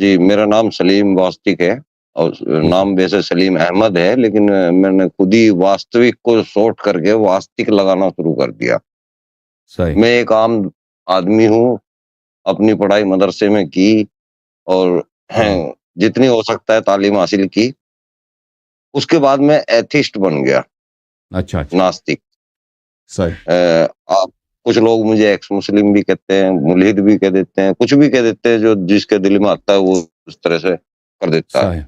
جی، میرا نام سلیم واستک ہے اور جی جی نام ویسے سلیم احمد ہے، لیکن میں نے خود ہی واستوک کو شارٹ کر کے واستک لگانا شروع کر دیا۔ صحیح میں ایک عام آدمی ہوں، اپنی پڑھائی مدرسے میں کی اور ہوں، جتنی ہو سکتا ہے تعلیم حاصل کی۔ اس کے بعد میں ایتھسٹ بن گیا، اچھا اچھا ناستک۔ صحیح آپ کچھ لوگ مجھے ایکس مسلم بھی کہتے ہیں، ملحد بھی کہہ دیتے ہیں، کچھ بھی کہہ دیتے ہیں، جو جس کے دل میں آتا ہے وہ اس طرح سے کر دیتا ہے۔ صحیح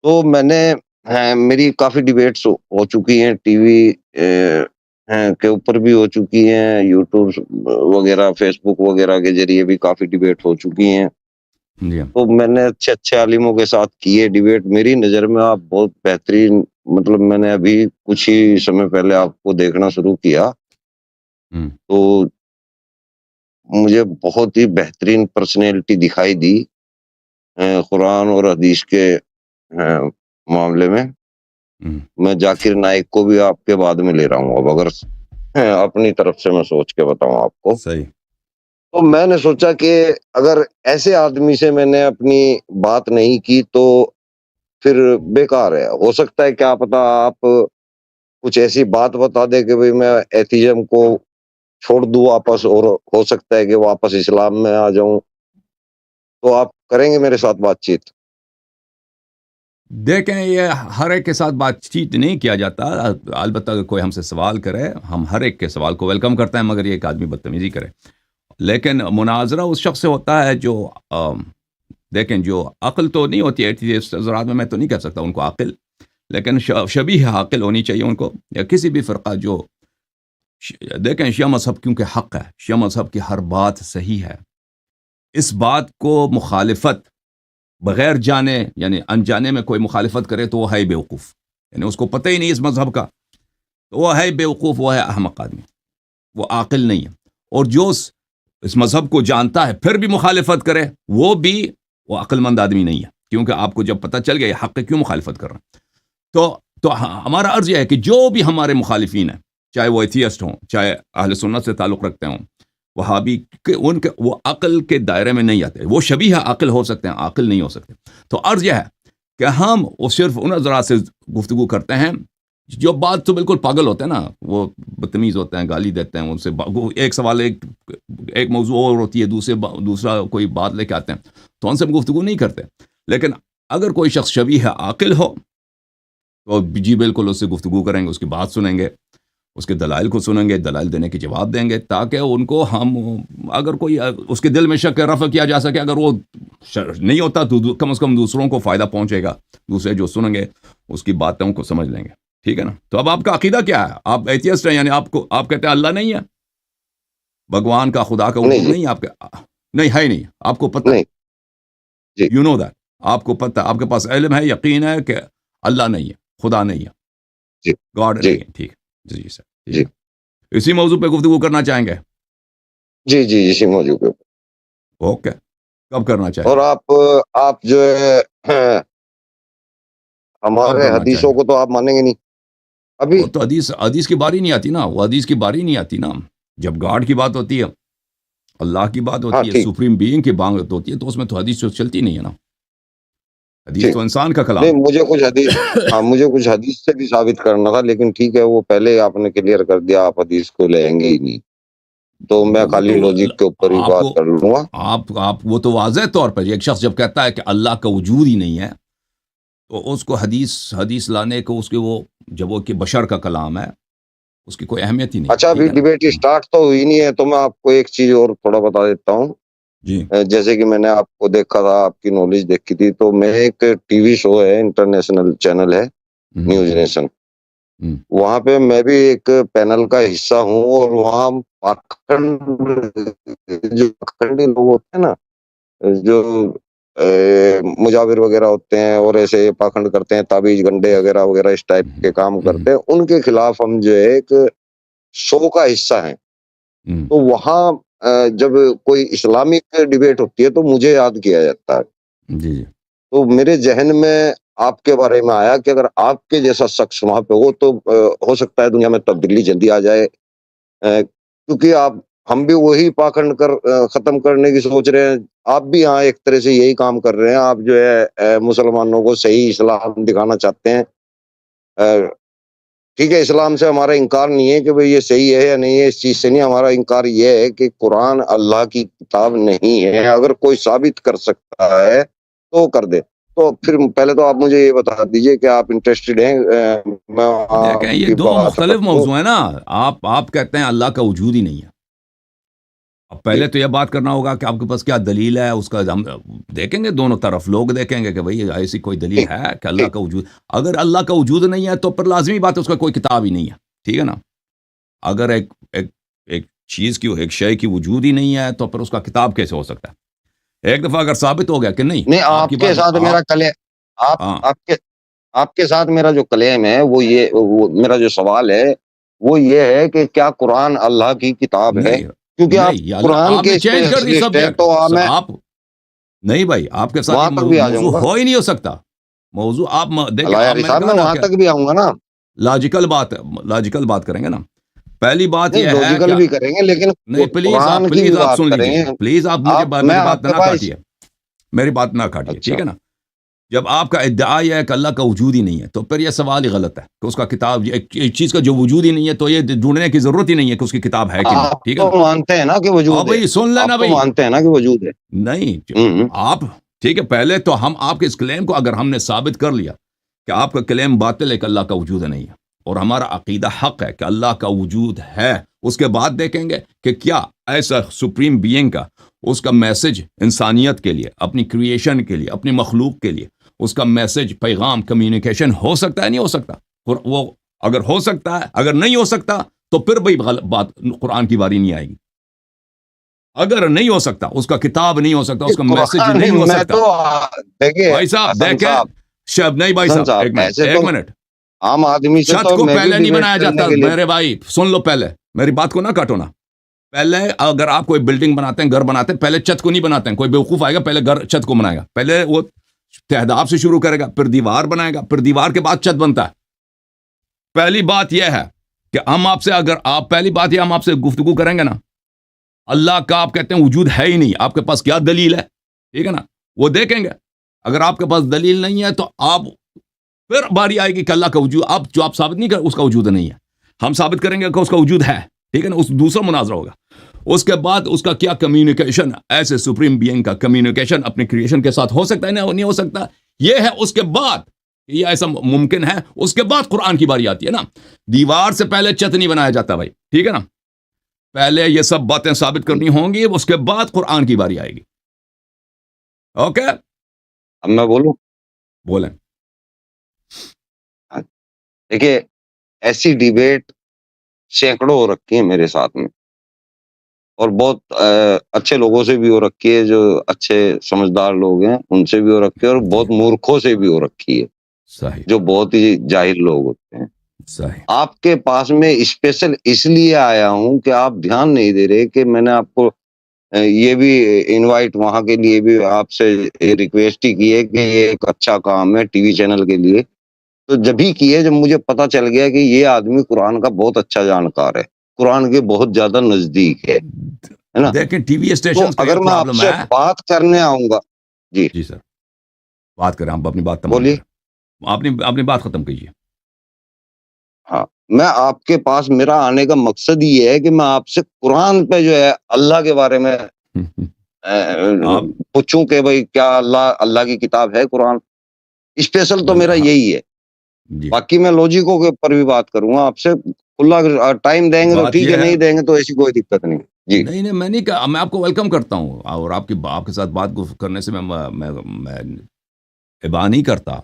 تو میں نے میری کافی ڈیبیٹس ہو چکی ہیں، ٹی وی کے اوپر بھی ہو چکی ہیں، یوٹیوب وغیرہ فیس بک وغیرہ کے ذریعے بھی کافی ڈیبیٹ ہو چکی ہیں۔ جی تو میں نے اچھے اچھے عالموں کے ساتھ کیے ڈیبیٹ۔ میری نظر میں آپ بہت بہترین، مطلب میں نے ابھی کچھ ہی سمے پہلے آپ کو دیکھنا شروع کیا ہوں، تو مجھے بہت ہی بہترین پرسنالٹی دکھائی دی قرآن اور حدیث کے معاملے میں۔ ہوں، میں ذاکر نائک کو بھی آپ کے بعد میں لے رہا ہوں، اب اگر اپنی طرف سے میں سوچ کے بتاؤں آپ کو، صحیح تو میں نے سوچا کہ اگر ایسے آدمی سے میں نے اپنی بات نہیں کی تو پھر بیکار ہے۔ ہو سکتا ہے کیا پتا آپ کچھ ایسی بات بتا دے کہ بھئی میں ایتھیزم کو چھوڑ دوں واپس، اور ہو سکتا ہے کہ واپس اسلام میں آ جاؤں، تو آپ کریں گے میرے ساتھ بات چیت؟ دیکھیں، یہ ہر ایک کے ساتھ بات چیت نہیں کیا جاتا، البتہ اگر کوئی ہم سے سوال کرے ہم ہر ایک کے سوال کو ویلکم کرتے ہیں، مگر یہ ایک آدمی بدتمیزی کرے۔ لیکن مناظرہ اس شخص سے ہوتا ہے جو دیکھیں، جو عقل تو نہیں ہوتی ہے اس زراعت میں تو نہیں کہہ سکتا ان کو عاقل، لیکن شبیہ عاقل ہونی چاہیے ان کو، یا کسی بھی فرقہ جو دیکھیں شیعہ مذہب کیونکہ حق ہے، شیعہ مذہب کی ہر بات صحیح ہے، اس بات کو مخالفت بغیر جانے یعنی انجانے میں کوئی مخالفت کرے تو وہ ہے بیوقوف، یعنی اس کو پتہ ہی نہیں اس مذہب کا، تو وہ ہے بیوقوف، وہ ہے احمق آدمی، وہ عاقل نہیں ہے۔ اور جو اس مذہب کو جانتا ہے پھر بھی مخالفت کرے وہ عقل مند آدمی نہیں ہے، کیونکہ آپ کو جب پتہ چل گیا یہ حق ہے کیوں مخالفت کر رہا ہے۔ تو ہمارا عرض یہ ہے کہ جو بھی ہمارے مخالفین ہیں، چاہے وہ ایتھیسٹ ہوں، چاہے اہل سنت سے تعلق رکھتے ہوں، وہابی، کہ ان کے وہ عقل کے دائرے میں نہیں آتے، وہ شبیہ عقل ہو سکتے ہیں، عاقل نہیں ہو سکتے۔ تو عرض یہ ہے کہ ہم وہ صرف ان حضرات سے گفتگو کرتے ہیں جو بات تو بالکل پاگل ہوتے ہیں نا، وہ بدتمیز ہوتے ہیں، گالی دیتے ہیں، ان سے ایک سوال ایک موضوع اور ہوتی ہے، دوسرا کوئی بات لے کے آتے ہیں، تو ان سے ہم گفتگو نہیں کرتے۔ لیکن اگر کوئی شخص شبیہ عاقل ہو تو جی بالکل اس سے گفتگو کریں گے، اس کی بات سنیں گے، اس کے دلائل کو سنیں گے، دلائل دینے کے جواب دیں گے، تاکہ ان کو ہم اگر کوئی اس کے دل میں شک رفع کیا جا سکے، اگر وہ نہیں ہوتا تو کم از کم دوسروں کو فائدہ پہنچے گا، دوسرے جو سنیں گے اس کی باتوں کو سمجھ لیں گے، ٹھیک ہے نا؟ تو اب آپ کا عقیدہ کیا ہے؟ آپ ایتھیسٹ ہیں، یعنی آپ کہتے ہیں اللہ نہیں ہے، بھگوان کا، خدا کا نہیں وجود جی، نہیں ہے آپ کے؟ نہیں ہے، ہی نہیں، آپ کو پتہ نہیں ہے، جی، یو نو دیٹ، آپ کو پتہ، آپ کے پاس علم ہے، یقین ہے کہ اللہ نہیں ہے، خدا نہیں ہے، جی، گاڈ جی، نہیں ہے، ٹھیک ہے جی سر، ٹھیک جی، ہے، اسی موضوع پہ گفتگو کرنا چاہیں گے؟ جی، جی، اسی موضوع پہ۔ اوکے، کب کرنا چاہیں اور گے؟ آپ جو ہے کب ہمارے کرنا چاہیں حدیثوں گے؟ کو تو آپ مانیں گے نہیں ابھی؟ وہ تو حدیث کی باری نہیں آتی نا، وہ حدیث کی باری نہیں آتی نا، جب گاڈ کی بات ہوتی ہے، اللہ کی بات ہاں ہوتی ہے، ٹھیک، سپریم بینگ کی بات ہوتی ہے، تو اس میں تو حدیث تو چلتی نہیں ہے نا، حدیث ٹھیک، تو انسان کا کلام نہیں ہے۔ مجھے کچھ حدیث، ہاں مجھے کچھ حدیث سے بھی ثابت کرنا تھا، لیکن ٹھیک ہے، وہ پہلے آپ نے کلیئر کر دیا، آپ حدیث کو لیں گے ہی نہیں، تو میں وہ خالی تو لوجک کے اوپر ہی آپ بات کو کر لوں گا۔ آپ وہ تو واضح طور پر ایک شخص جب کہتا ہے کہ اللہ کا وجود ہی نہیں ہے، تو اس کو حدیث لانے کو، اس کے وہ جب وہ کہ بشر کا کلام ہے، اس کی کوئی اہمیت ہی نہیں ہے، اچھا ٹھیک ابھی ہے نا؟ ڈیبیٹ اسٹارٹ تو ہوئی نہیں ہے، تو میں آپ کو ایک چیز اور تھوڑا بتا دیتا ہوں۔ جی جیسے کہ میں نے آپ کو دیکھا تھا، آپ کی نالج دیکھی تھی، تو میں ایک ٹی وی شو ہے، انٹرنیشنل چینل ہے، ہوں، نیوز نیشن، ہوں، وہاں پہ میں بھی ایک پینل کا حصہ ہوں، اور وہاں پاکھنڈ، جو پاکھنڈی لوگ ہوتے ہیں نا، جو مجاور وغیرہ ہوتے ہیں اور ایسے پاکھنڈ کرتے ہیں، تعویذ گنڈے وغیرہ وغیرہ اس ٹائپ ہوں، کے کام ہوں، کرتے ہیں، ان کے خلاف ہم جو ہے ایک شو کا حصہ ہیں۔ ہوں، تو وہاں جب کوئی اسلامک ڈیبیٹ ہوتی ہے تو مجھے یاد کیا جاتا ہے، جی جی تو میرے ذہن میں آپ کے بارے میں آیا کہ اگر آپ کے جیسا شخص وہاں پہ ہو تو ہو سکتا ہے دنیا میں تبدیلی جلدی آ جائے، کیونکہ آپ ہم بھی وہی پاکھنڈ ختم کرنے کی سوچ رہے ہیں. آپ بھی ہاں ایک طرح سے یہی کام کر رہے ہیں. آپ جو ہے مسلمانوں کو صحیح اسلام دکھانا چاہتے ہیں. ٹھیک ہے، اسلام سے ہمارا انکار نہیں ہے کہ بھئی یہ صحیح ہے یا نہیں ہے، اس چیز سے نہیں. ہمارا انکار یہ ہے کہ قرآن اللہ کی کتاب نہیں ہے. اگر کوئی ثابت کر سکتا ہے تو کر دے. تو پھر پہلے تو آپ مجھے یہ بتا دیجئے کہ آپ انٹرسٹڈ ہیں. میں دیکھیں آپ یہ کی دو بات مختلف رکھوں. موضوع ہیں نا. آپ کہتے ہیں اللہ کا وجود ہی نہیں ہے. اب پہلے تو یہ بات کرنا ہوگا کہ آپ کے پاس کیا دلیل ہے. اس کا ہم دیکھیں گے دونوں طرف. لوگ دیکھیں گے کہ بھئی ایسی کوئی دلیل ٹھیک ہے کہ اللہ ٹھیک کا وجود. اگر اللہ کا وجود نہیں ہے تو پھر لازمی بات ہے اس کا کوئی کتاب ہی نہیں ہے. ٹھیک ہے نا. اگر ایک چیز کی ایک شے کی وجود ہی نہیں ہے تو پھر اس کا کتاب کیسے ہو سکتا ہے. ایک دفعہ اگر ثابت ہو گیا کہ نہیں نہیں. آپ کی آپ کے بات ساتھ آپ میرا آپ ہاں آپ کے ساتھ میرا جو کلیم ہے میرا جو سوال ہے وہ یہ ہے کہ کیا قرآن اللہ کی کتاب ہے؟ نہیں کیونکہ آپ نہیں قرآن آپ نے کے چینج کر دی اسپیشلسٹ ہیں سبجیکٹ. تو میں آپ نہیں بھائی آپ کے ساتھ یہ وہاں تک بھی آ موضوع جاؤں گا. ہو ہی نہیں ہو سکتا. موضوع آپ دیکھیں اللہ آپ یاری میں نے صاحب کہا میں نا وہاں کہ تک بھی آؤں گا نا. لاجیکل بات کریں گے نا. پہلی بات نہیں، یہ ہے لوجیکل کہ بھی کریں گے لیکن نہیں قرآن کی بھی پلیز آپ بات سن کریں لیجئے. گے. پلیز آپ میں میری آپ بات کے نہ پاس. کاٹیے. میری بات نہ کاٹیے. اچھا. ٹھیک ہے نا. جب آپ کا ادعا یہ ہے کہ اللہ کا وجود ہی نہیں ہے تو پھر یہ سوال ہی غلط ہے کہ اس کا کتاب ایک چیز کا جو وجود ہی نہیں ہے تو یہ ڈھونڈنے کی ضرورت ہی نہیں ہے کہ اس کی کتاب ہے کہ نہیں. آپ ٹھیک ہے تو نا. مانتے ہیں نا کہ ہاں وجود ہے. بھائی سن لینا آپ تو بھائی. مانتے ہیں نا کہ وجود ہے. نہیں ہوں. آپ ٹھیک ہے. پہلے تو ہم آپ کے اس کلیم کو اگر ہم نے ثابت کر لیا کہ آپ کا کلیم باطل ہے کہ اللہ کا وجود نہیں ہے اور ہمارا عقیدہ حق ہے کہ اللہ کا وجود ہے، اس کے بعد دیکھیں گے کہ کیا ایسا سپریم بینگ کا اس کا میسج انسانیت کے لیے، اپنی کریشن کے لیے، اپنی مخلوق کے لیے اس کا میسج، پیغام، کمیونیکیشن ہو سکتا ہے نہیں ہو سکتا. اور وہ اگر ہو سکتا ہے، اگر نہیں ہو سکتا تو پھر بھائی بات قرآن کی باری نہیں آئے گی. اگر نہیں ہو سکتا اس کا کتاب نہیں ہو سکتا، اس کا میسج قرآن نہیں ہو میں سکتا. تو دیکھیے بھائی صاحب حسن دیکھیں صاحب. شب نہیں بھائی حسن صاحب صاحب ایک منٹ ایسے ایک تو منٹ. عام آدمی سے چھت تو کو میں بھی پہلے نہیں ڈیبیٹ بنایا کرنے جاتا کے لیے. میرے بھائی. سن لو پہلے میری بات کو نہ کاٹو نا. پہلے اگر آپ کوئی بلڈنگ بناتے ہیں، گھر بناتے ہیں، پہلے چھت کو نہیں بناتے ہیں. کوئی بیوقوف آئے گا پہلے گھر چھت کو بنائے گا. پہلے وہ تہداب سے شروع کرے گا، پھر دیوار بنائے گا، پھر دیوار کے بعد چھت بنتا ہے. پہلی بات یہ ہے کہ ہم آپ سے ہم آپ سے گفتگو کریں گے نا. اللہ کا آپ کہتے ہیں وجود ہے ہی نہیں، آپ کے پاس کیا دلیل ہے؟ ٹھیک ہے نا. وہ دیکھیں گے. اگر آپ کے پاس دلیل نہیں ہے تو آپ پھر باری آئے گی کہ اللہ کا وجود آپ ثابت نہیں کر اس کا وجود نہیں ہے. ہم ثابت کریں گے کہ اس کا وجود ہے. ٹھیک ہے نا. اس دوسرا مناظرہ ہوگا. اس کے بعد اس کا کیا کمیونیکیشن ایسے سپریم بینگ کا کمیونیکیشن اپنے کریشن کے ساتھ ہو سکتا ہے نہیں ہو سکتا. یہ ہے اس کے بعد یہ ایسا ممکن ہے. اس کے بعد قرآن کی باری آتی ہے نا. دیوار سے پہلے چھت نہیں بنایا جاتا بھائی. ٹھیک ہے نا. پہلے یہ سب باتیں ثابت کرنی ہوں گی، اس کے بعد قرآن کی باری آئے گی. اوکے اب میں بولوں. بولیں. دیکھیے ایسی ڈیبیٹ سینکڑوں ہو رکھی ہیں میرے ساتھ میں، اور بہت اچھے لوگوں سے بھی ہو رکھی ہے، جو اچھے سمجھدار لوگ ہیں ان سے بھی ہو رکھی ہے، اور بہت مورکھوں سے بھی ہو رکھی ہے صحیح جو بہت ہی جاہل لوگ ہوتے ہیں. صحیح. آپ کے پاس میں اسپیشل اس لیے آیا ہوں کہ آپ دھیان نہیں دے رہے کہ میں نے آپ کو یہ بھی انوائٹ وہاں کے لیے بھی آپ سے ریکویسٹ ہی کی ہے کہ یہ ایک اچھا کام ہے ٹی وی چینل کے لیے. تو جب ہی کی ہے جب مجھے پتا چل گیا کہ یہ آدمی قرآن کا بہت اچھا جانکار ہے، قرآن کے بہت زیادہ نزدیک ہے نا. دیکھیں ٹی وی تو اسٹیشنز کا اگر یہ میں آپ پرابلم سے ہے. بات کرنے آؤں گا. جی جی سر بات کریں، آپ اپنی بات تمام بولیے. کریں. آپ اپنی بات ختم کیجیے. ہاں، میں آپ کے پاس میرا آنے کا مقصد یہ ہے کہ میں آپ سے قرآن پہ جو ہے اللہ کے بارے میں آپ پوچھوں کہ بھئی کیا اللہ کی کتاب ہے قرآن. اسپیشل تو میرا ہاں یہی ہے. جی باقی میں لوجیکوں کے اوپر بھی بات کروں گا آپ سے. کھلا ٹائم دیں گے تو بات ٹھیک یہ ہے، نہیں دیں گے تو ایسی کوئی دقت نہیں. جی نہیں میں نہیں کہا. میں آپ کو ویلکم کرتا ہوں اور آپ کے ساتھ بات کرنے سے میں ابا نہیں کرتا،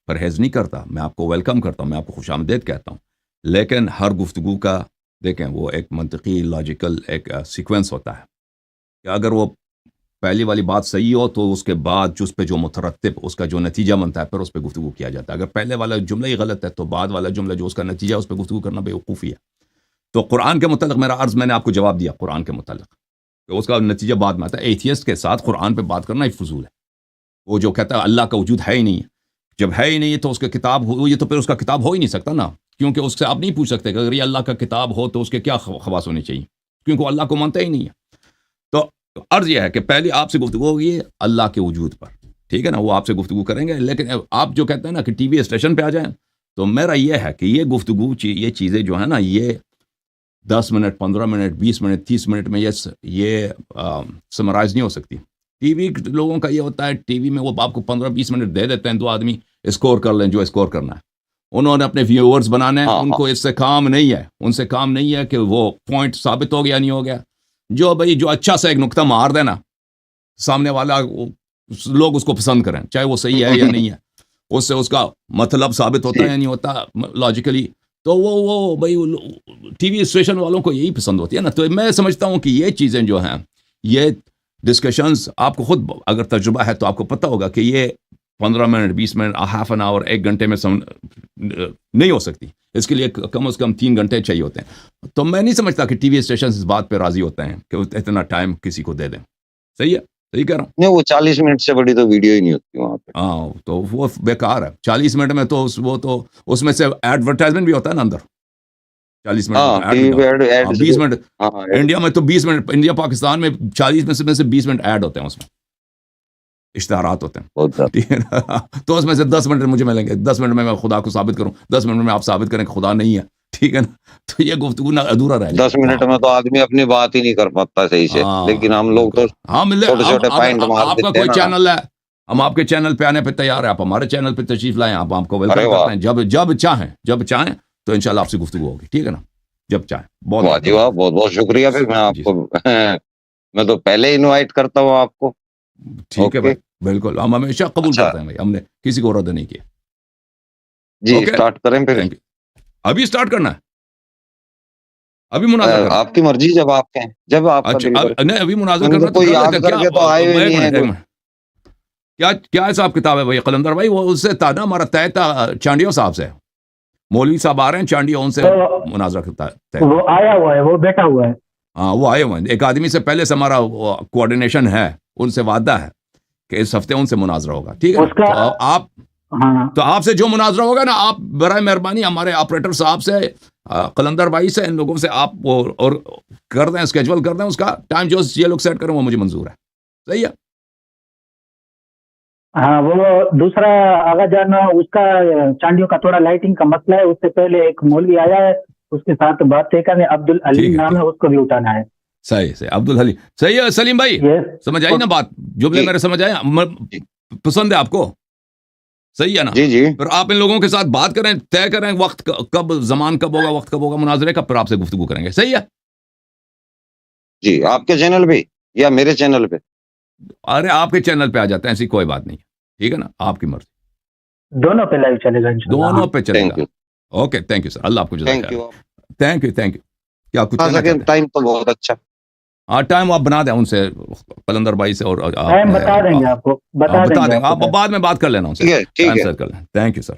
پرہیز نہیں کرتا. میں آپ کو ویلکم کرتا ہوں، میں آپ کو خوش آمدید کہتا ہوں. لیکن ہر گفتگو کا دیکھیں وہ ایک منطقی لاجیکل ایک سیکوینس ہوتا ہے کہ اگر وہ پہلی والی بات صحیح ہو تو اس کے بعد اس پہ جو مترتب اس کا جو نتیجہ بنتا ہے پھر اس پہ گفتگو کیا جاتا ہے. اگر پہلے والا جملہ ہی غلط ہے تو بعد والا جملہ جو اس کا نتیجہ ہے اس پہ گفتگو کرنا بیوقوفی ہے. تو قرآن کے متعلق میرا عرض میں نے آپ کو جواب دیا. قرآن کے متعلق کہ اس کا نتیجہ بعد میں آتا ہے. ایتھیسٹ کے ساتھ قرآن پہ بات کرنا ہی فضول ہے. وہ جو کہتا ہے اللہ کا وجود ہے ہی نہیں ہے، جب ہے ہی نہیں تو اس کا کتاب ہو یہ تو پھر اس کا کتاب ہو ہی نہیں سکتا نا. کیونکہ اس سے آپ نہیں پوچھ سکتے کہ اگر یہ اللہ کا کتاب ہو تو اس کے کیا خواص ہونے چاہیے. کیونکہ وہ اللہ کو مانتا ہی نہیں ہے. تو عرض یہ ہے کہ پہلی آپ سے گفتگو ہوگی اللہ کے وجود پر, ٹھیک ہے نا, وہ آپ سے گفتگو کریں گے. لیکن آپ جو کہتے ہیں نا کہ ٹی وی اسٹیشن پہ آ جائیں, تو میرا یہ ہے کہ یہ گفتگو یہ چیزیں جو ہیں نا, یہ 10 منٹ 15 منٹ 20 منٹ 30 منٹ میں یہ سمرائز نہیں ہو سکتی. ٹی وی لوگوں کا یہ ہوتا ہے, ٹی وی میں وہ آپ کو 15-20 منٹ دے دیتے ہیں, 2 آدمی اسکور کر لیں جو اسکور کرنا ہے. انہوں نے اپنے ویورز بنانے ہیں, ان کو اس سے کام نہیں ہے, ان سے کام نہیں ہے کہ وہ پوائنٹ ثابت ہو گیا نہیں ہو گیا. جو اچھا سا ایک نقطہ مار دینا, سامنے والا لوگ اس کو پسند کریں, چاہے وہ صحیح ہے یا نہیں ہے, اس سے اس کا مطلب ثابت ہوتا ہے یا نہیں ہوتا لاجیکلی. تو وہ بھائی ٹی وی اسٹیشن والوں کو یہی پسند ہوتی ہے نا. تو میں سمجھتا ہوں کہ یہ چیزیں جو ہیں, یہ ڈسکشنز, آپ کو خود اگر تجربہ ہے تو آپ کو پتہ ہوگا کہ یہ 15 minute 20 minute half an hour 1 گھنٹے میں نہیں ہو سکتی. اس کے لیے کم از کم 3 گھنٹے چاہیے ہوتے ہیں. تو میں نہیں سمجھتا کہ ٹی وی اسٹیشن اس بات پہ راضی ہوتے ہیں کہ اتنا ٹائم کسی کو دے دیں. صحیح ہے, صحیح کہہ رہا ہوں. نہیں, وہ 40 منٹ سے بڑی تو ویڈیو ہی نہیں ہوتی وہاں پہ. ہاں, تو وہ بیکار ہے. 40 منٹ میں تو وہ تو اس میں سے ایڈورٹائزمنٹ بھی ہوتا ہے نا اندر. 40 منٹ 20 منٹ انڈیا میں تو 20 منٹ, انڈیا پاکستان میں 40 میں سے 20 منٹ ایڈ ہوتے ہیں, اس میں اشتہارات ہوتے ہیں, ٹھیک ہے نا. تو اس میں سے 10 منٹ مجھے ملیں گے, 10 منٹ میں خدا کو ثابت کروں, 10 منٹ میں آپ ثابت کریں کہ خدا نہیں ہے, ٹھیک ہے نا. تو یہ گفتگو نہ ادھورا رہے گا. 10 منٹ میں تو آدمی اپنی بات ہی نہیں کر پاتا صحیح سے, لیکن ہم لوگ تو چھوٹے چھوٹے پوائنٹ مار آپ کا کوئی چینل ہے, ہم آپ کے چینل پہ آنے پہ تیار ہیں, آپ ہمارے چینل پہ تشریف لائیں, آپ کو ویلکم کرتے ہیں. جب چاہیں تو انشاءاللہ آپ سے گفتگو ہوگی, ٹھیک ہے نا, جب چاہیں. بہت بہت شکریہ. پھر میں آپ کو میں تو پہلے انوائٹ کرتا ہوں آپ کو. ٹھیک ہے بھائی, بالکل, ہم ہمیشہ قبول کرتے ہیں بھائی, ہم نے کسی کو رد نہیں کیا. جی اسٹارٹ کریں پھر. ابھی اسٹارٹ کرنا ہے, ابھی مناظر کرنا, آپ کی مرضی, جب آپ کہیں, جب آپ نہیں ابھی مناظر کرنا تو یاد کر کے تو آئے ہوئے نہیں ہیں. کیا حساب کتاب ہے بھائی قلندر بھائی؟ وہ اس سے تھا نا ہمارا طے تھا چانڈیوں صاحب سے, مولوی صاحب آ رہے ہیں چانڈیوں, ان سے مناظرہ کرتا ہے. وہ آیا ہوا ہے, وہ بیٹھا ہوا ہے. ہاں وہ آئے ہوئے ہیں, ایک آدمی سے پہلے سے ہمارا کوآرڈینیشن ہے, ان سے وعدہ ہے کہ اس ہفتے ان سے مناظرہ ہوگا, ٹھیک ہے. تو آپ سے جو مناظرہ ہوگا نا, آپ برائے مہربانی ہمارے آپریٹر صاحب سے, قلندر بھائی سے, ان لوگوں سے آپ اور کر دیں, اسکیجول کر دیں اس کا ٹائم, جو یہ لوگ سیٹ کریں وہ مجھے منظور ہے. صحیح ہے. ہاں, وہ دوسرا آغا جان, اس کا چانڈیوں کا تھوڑا لائٹنگ کا مسئلہ ہے, اس سے پہلے ایک مولوی آیا ہے, اس کے ساتھ بات طے کرنے, عبدالحلیم نام ہے, اس کو بھی اٹھانا ہے. صحیح عبدالحلیم. صحیح ہے سلیم بھائی, سمجھ آئی نا بات, جملے میرے سمجھ آئے, پسند ہے آپ کو؟ صحیح ہے نا. جی پھر آپ ان لوگوں کے ساتھ بات کریں, طے کریں وقت کب, زمان کب ہوگا, وقت کب ہوگا مناظرے کا, پھر آپ سے گفتگو کریں گے. صحیح ہے جی. آپ کے چینل پہ یا میرے چینل پہ؟ ارے آپ کے چینل پہ آ جاتے ہیں, ایسی کوئی بات نہیں, ٹھیک ہے نا, آپ کی مرضی. دونوں پہ لائیو چلے گا, دونوں پہ چلے گا. اوکے, تھینک یو سر, اللہ آپ کو جزاک خیر. Thank you. کیا کچھ کہنا چاہتے ہیں؟ ٹائم تو بہت اچھا. ہاں, ٹائم آپ بنا دیں ان سے, قلندر بھائی سے, اور ٹائم بتا دیں گے آپ کو, بتا دیں گے, آپ بعد میں بات کر لینا ان سے. ٹھیک ہے. Thank you sir.